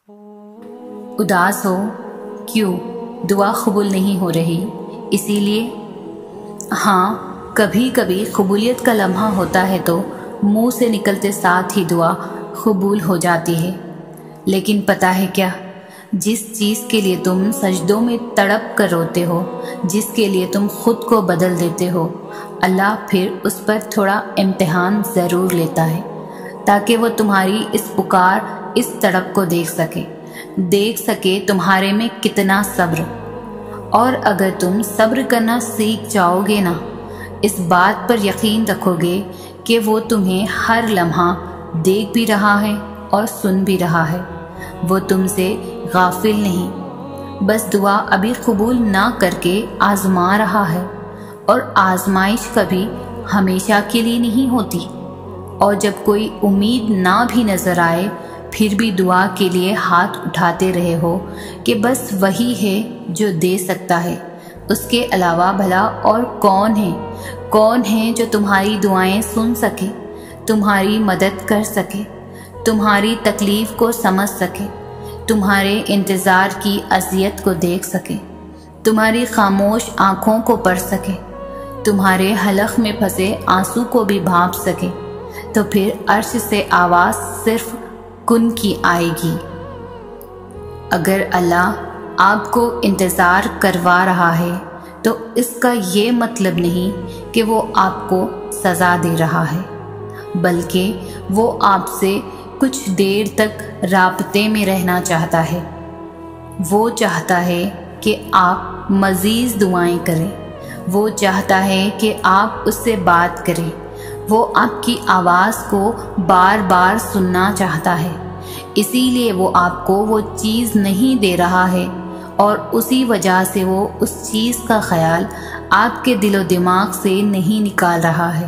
उदास हो क्यों? दुआ कबूल नहीं हो रही इसीलिए? हाँ, कभी कभी कबूलियत का लम्हा होता है तो मुंह से निकलते साथ ही दुआ कबूल हो जाती है। लेकिन पता है क्या, जिस चीज़ के लिए तुम सजदों में तड़प कर रोते हो, जिसके लिए तुम खुद को बदल देते हो, अल्लाह फिर उस पर थोड़ा इम्तिहान ज़रूर लेता है ताकि वो तुम्हारी इस पुकार, इस तड़प को देख सके तुम्हारे में कितना सब्र। और अगर तुम सब्र करना सीख जाओगे ना, इस बात पर यकीन रखोगे कि वो तुम्हें हर लम्हा देख भी रहा है और सुन भी रहा है। वो तुमसे गाफिल नहीं, बस दुआ अभी कबूल ना करके आजमा रहा है। और आजमाइश कभी हमेशा के लिए नहीं होती। और जब कोई उम्मीद ना भी नज़र आए, फिर भी दुआ के लिए हाथ उठाते रहे हो कि बस वही है जो दे सकता है, उसके अलावा भला और कौन है जो तुम्हारी दुआएं सुन सके, तुम्हारी मदद कर सके, तुम्हारी तकलीफ़ को समझ सके, तुम्हारे इंतज़ार की अज़ियत को देख सके, तुम्हारी खामोश आँखों को पढ़ सके, तुम्हारे हलक में फंसे आंसू को भी भांप सके। तो फिर अर्श से आवाज़ सिर्फ कुन की आएगी। अगर अल्लाह आपको इंतज़ार करवा रहा है तो इसका ये मतलब नहीं कि वो आपको सज़ा दे रहा है, बल्कि वो आपसे कुछ देर तक राब्ते में रहना चाहता है। वो चाहता है कि आप मज़ीद दुआएं करें, वो चाहता है कि आप उससे बात करें, वो आपकी आवाज़ को बार बार सुनना चाहता है। इसीलिए वो आपको वो चीज़ नहीं दे रहा है और उसी वजह से वो उस चीज़ का ख्याल आपके दिलो दिमाग से नहीं निकाल रहा है।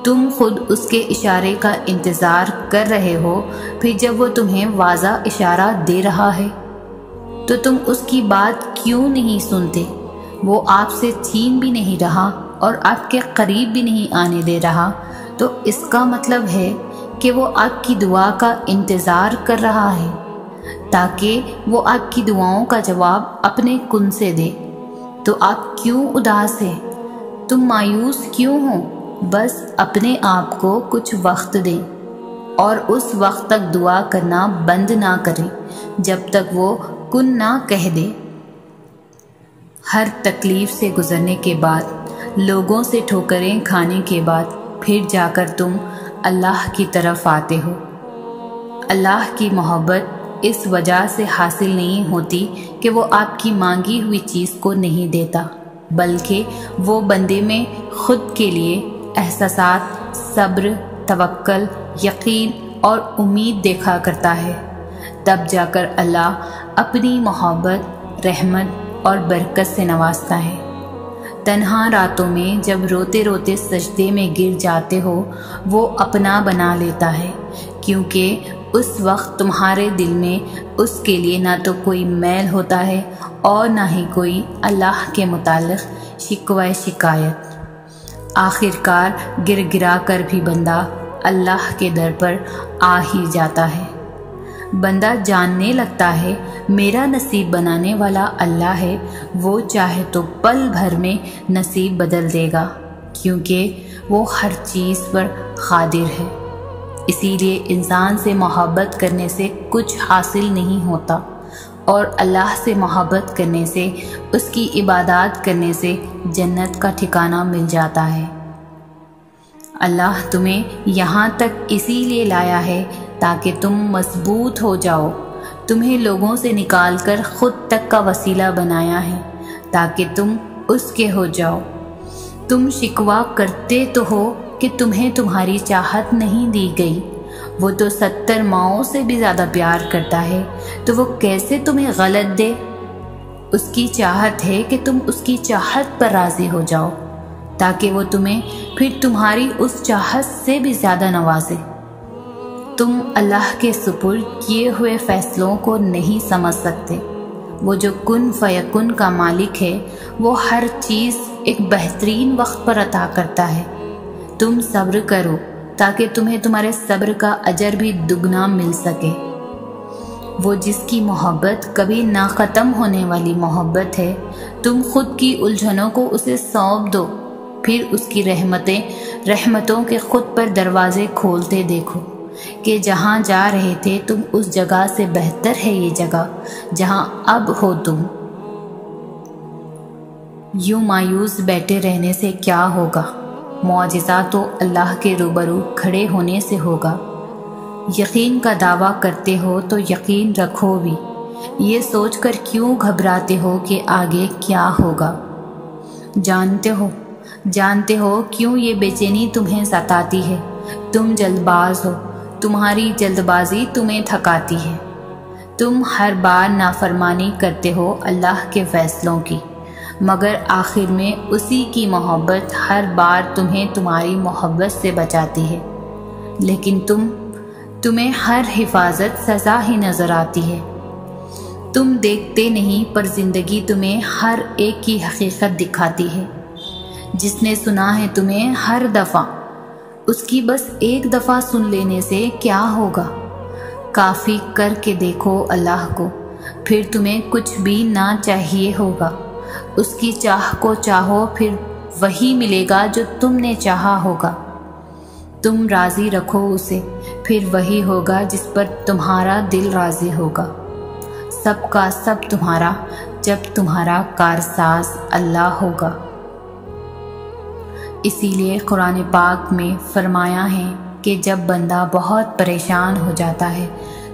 तुम खुद उसके इशारे का इंतज़ार कर रहे हो, फिर जब वो तुम्हें वाज़ा इशारा दे रहा है तो तुम उसकी बात क्यों नहीं सुनते? वो आपसे छीन भी नहीं रहा और आपके करीब भी नहीं आने दे रहा, तो इसका मतलब है कि वो आपकी दुआ का इंतज़ार कर रहा है ताकि वो आपकी दुआओं का जवाब अपने कुन से दे। तो आप क्यों उदास हैं? तुम मायूस क्यों हो? बस अपने आप को कुछ वक्त दें और उस वक्त तक दुआ करना बंद ना करें जब तक वो कुन ना कह दे। हर तकलीफ़ से गुज़रने के बाद, लोगों से ठोकरें खाने के बाद फिर जाकर तुम अल्लाह की तरफ आते हो। अल्लाह की मोहब्बत इस वजह से हासिल नहीं होती कि वो आपकी मांगी हुई चीज़ को नहीं देता, बल्कि वो बंदे में खुद के लिए एहसासात, सब्र, तवक्कल, यकीन और उम्मीद देखा करता है। तब जाकर अल्लाह अपनी मोहब्बत, रहमत और बरकत से नवाजता है। तन्हा रातों में जब रोते रोते सजदे में गिर जाते हो, वो अपना बना लेता है, क्योंकि उस वक्त तुम्हारे दिल में उसके लिए ना तो कोई मैल होता है और ना ही कोई अल्लाह के मुताल्लिक़ शिकवा शिकायत। आखिरकार गिर गिरा कर भी बंदा अल्लाह के दर पर आ ही जाता है। बंदा जानने लगता है मेरा नसीब बनाने वाला अल्लाह है, वो चाहे तो पल भर में नसीब बदल देगा, क्योंकि वो हर चीज़ पर क़ादिर है। इसीलिए इंसान से मोहब्बत करने से कुछ हासिल नहीं होता और अल्लाह से मोहब्बत करने से, उसकी इबादत करने से जन्नत का ठिकाना मिल जाता है। अल्लाह तुम्हें यहाँ तक इसीलिए लाया है ताकि तुम मजबूत हो जाओ। तुम्हें लोगों से निकालकर खुद तक का वसीला बनाया है ताकि तुम उसके हो जाओ। तुम शिकवा करते तो हो कि तुम्हें तुम्हारी चाहत नहीं दी गई। वो तो 70 माओं से भी ज़्यादा प्यार करता है, तो वो कैसे तुम्हें गलत दे? उसकी चाहत है कि तुम उसकी चाहत पर राज़ी हो जाओ ताकि वो तुम्हें फिर तुम्हारी उस चाहत से भी ज़्यादा नवाजे। तुम अल्लाह के सुपुर्द किए हुए फ़ैसलों को नहीं समझ सकते। वो जो कुन फयकुन का मालिक है, वो हर चीज़ एक बेहतरीन वक्त पर अता करता है। तुम सब्र करो ताकि तुम्हें तुम्हारे सब्र का अजर भी दुगना मिल सके। وہ جس کی محبت کبھی نہ ختم ہونے والی محبت ہے، تم خود کی الجھنوں کو اسے سونپ دو، پھر اس کی رحمتوں کے خود پر دروازے کھولتے دیکھو کہ جہاں جا رہے تھے تم اس جگہ سے بہتر ہے یہ جگہ جہاں اب ہو تم۔ یوں مایوس بیٹھے رہنے سے کیا ہوگا؟ معجزہ تو اللہ کے روبرو کھڑے ہونے سے ہوگا۔ یقین کا دعویٰ کرتے ہو تو یقین رکھو بھی، یہ سوچ کر کیوں گھبراتے ہو کہ آگے کیا ہوگا؟ جانتے ہو کیوں یہ بے چینی تمہیں ستاتی ہے؟ تم جلد باز ہو، تمہاری جلد بازی تمہیں تھکاتی ہے، تم ہر بار نافرمانی کرتے ہو اللہ کے فیصلوں کی، مگر آخر میں اسی کی محبت ہر بار تمہیں تمہاری محبت سے بچاتی ہے، لیکن تمہیں ہر حفاظت سزا ہی نظر آتی ہے۔ تم دیکھتے نہیں پر زندگی تمہیں ہر ایک کی حقیقت دکھاتی ہے۔ جس نے سنا ہے تمہیں ہر دفعہ، اس کی بس ایک دفعہ سن لینے سے کیا ہوگا؟ کافی کر کے دیکھو اللہ کو، پھر تمہیں کچھ بھی نہ چاہیے ہوگا۔ اس کی چاہ کو چاہو، پھر وہی ملے گا جو تم نے چاہا ہوگا۔ تم راضی رکھو اسے، پھر وہی ہوگا جس پر تمہارا دل راضی ہوگا۔ سب کا سب تمہارا، جب تمہارا کارساز اللہ ہوگا۔ اسی لیے قرآن پاک میں فرمایا ہے کہ جب بندہ بہت پریشان ہو جاتا ہے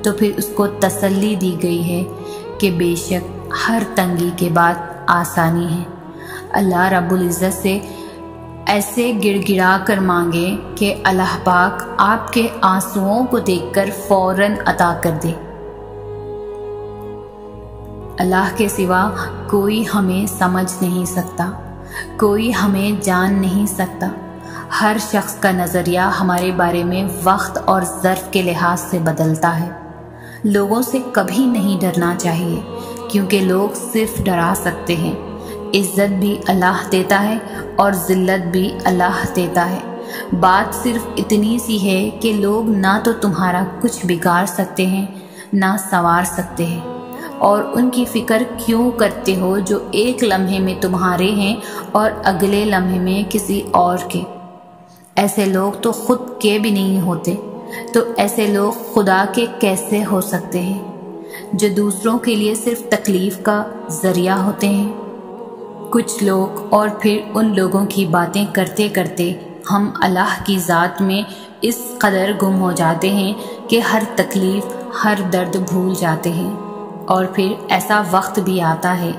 تو پھر اس کو تسلی دی گئی ہے کہ بے شک ہر تنگی کے بعد آسانی ہے۔ اللہ رب العزت سے ایسے گڑ گڑا کر مانگے کہ اللہ پاک آپ کے آنسوؤں کو دیکھ کر فوراً عطا کر دے۔ اللہ کے سوا کوئی ہمیں سمجھ نہیں سکتا، کوئی ہمیں جان نہیں سکتا۔ ہر شخص کا نظریہ ہمارے بارے میں وقت اور ظرف کے لحاظ سے بدلتا ہے۔ لوگوں سے کبھی نہیں ڈرنا چاہیے، کیونکہ لوگ صرف ڈرا سکتے ہیں۔ عزت بھی اللہ دیتا ہے اور ذلت بھی اللہ دیتا ہے۔ بات صرف اتنی سی ہے کہ لوگ نہ تو تمہارا کچھ بگاڑ سکتے ہیں نہ سنوار سکتے ہیں، اور ان کی فکر کیوں کرتے ہو جو ایک لمحے میں تمہارے ہیں اور اگلے لمحے میں کسی اور کے؟ ایسے لوگ تو خود کے بھی نہیں ہوتے، تو ایسے لوگ خدا کے کیسے ہو سکتے ہیں جو دوسروں کے لیے صرف تکلیف کا ذریعہ ہوتے ہیں؟ کچھ لوگ اور پھر ان لوگوں کی باتیں کرتے کرتے ہم اللہ کی ذات میں اس قدر گم ہو جاتے ہیں کہ ہر تکلیف ہر درد بھول جاتے ہیں۔ اور پھر ایسا وقت بھی آتا ہے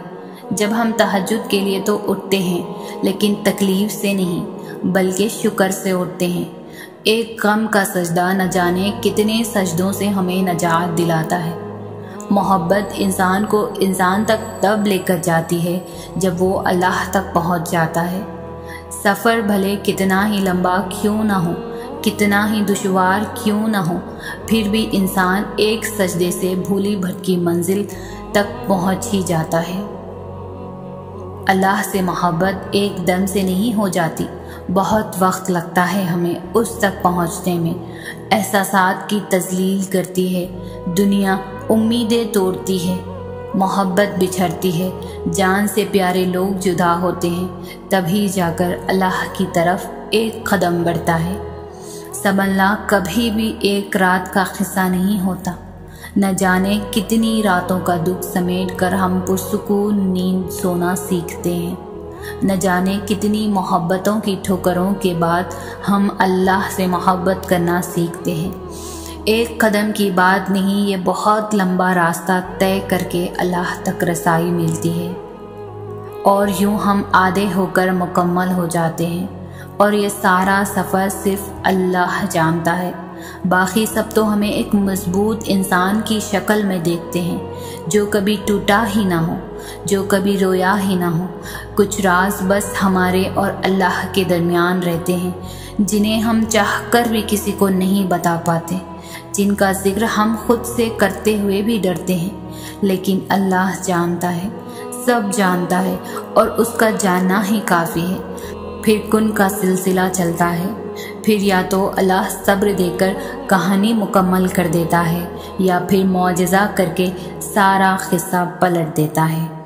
جب ہم تہجد کے لیے تو اٹھتے ہیں لیکن تکلیف سے نہیں بلکہ شکر سے اٹھتے ہیں۔ ایک غم کا سجدہ نہ جانے کتنے سجدوں سے ہمیں نجات دلاتا ہے۔ محبت انسان کو انسان تک تب لے کر جاتی ہے جب وہ اللہ تک پہنچ جاتا ہے۔ سفر بھلے کتنا ہی لمبا کیوں نہ ہو، کتنا ہی دشوار کیوں نہ ہو، پھر بھی انسان ایک سجدے سے بھولی بھٹکی منزل تک پہنچ ہی جاتا ہے۔ اللہ سے محبت ایک دم سے نہیں ہو جاتی، بہت وقت لگتا ہے ہمیں اس تک پہنچنے میں۔ احساسات کی تذلیل کرتی ہے دنیا، امیدیں توڑتی ہے، محبت بچھڑتی ہے، جان سے پیارے لوگ جدا ہوتے ہیں، تبھی جا کر اللہ کی طرف ایک قدم بڑھتا ہے۔ سنبھلنا کبھی بھی ایک رات کا قصہ نہیں ہوتا۔ نہ جانے کتنی راتوں کا دکھ سمیٹ کر ہم پرسکون نیند سونا سیکھتے ہیں۔ نہ جانے کتنی محبتوں کی ٹھوکروں کے بعد ہم اللہ سے محبت کرنا سیکھتے ہیں۔ ایک قدم کی بات نہیں، یہ بہت لمبا راستہ طے کر کے اللہ تک رسائی ملتی ہے، اور یوں ہم آدھے ہو کر مکمل ہو جاتے ہیں، اور یہ سارا سفر صرف اللہ جانتا ہے۔ باقی سب تو ہمیں ایک مضبوط انسان کی شکل میں دیکھتے ہیں جو کبھی ٹوٹا ہی نہ ہو، جو کبھی رویا ہی نہ ہو۔ کچھ راز بس ہمارے اور اللہ کے درمیان رہتے ہیں، جنہیں ہم چاہ کر بھی کسی کو نہیں بتا پاتے، جن کا ذکر ہم خود سے کرتے ہوئے بھی ڈرتے ہیں، لیکن اللہ جانتا ہے، سب جانتا ہے، اور اس کا جاننا ہی کافی ہے۔ پھر کن کا سلسلہ چلتا ہے، پھر یا تو اللہ صبر دے کر کہانی مکمل کر دیتا ہے یا پھر معجزہ کر کے سارا قصہ پلٹ دیتا ہے۔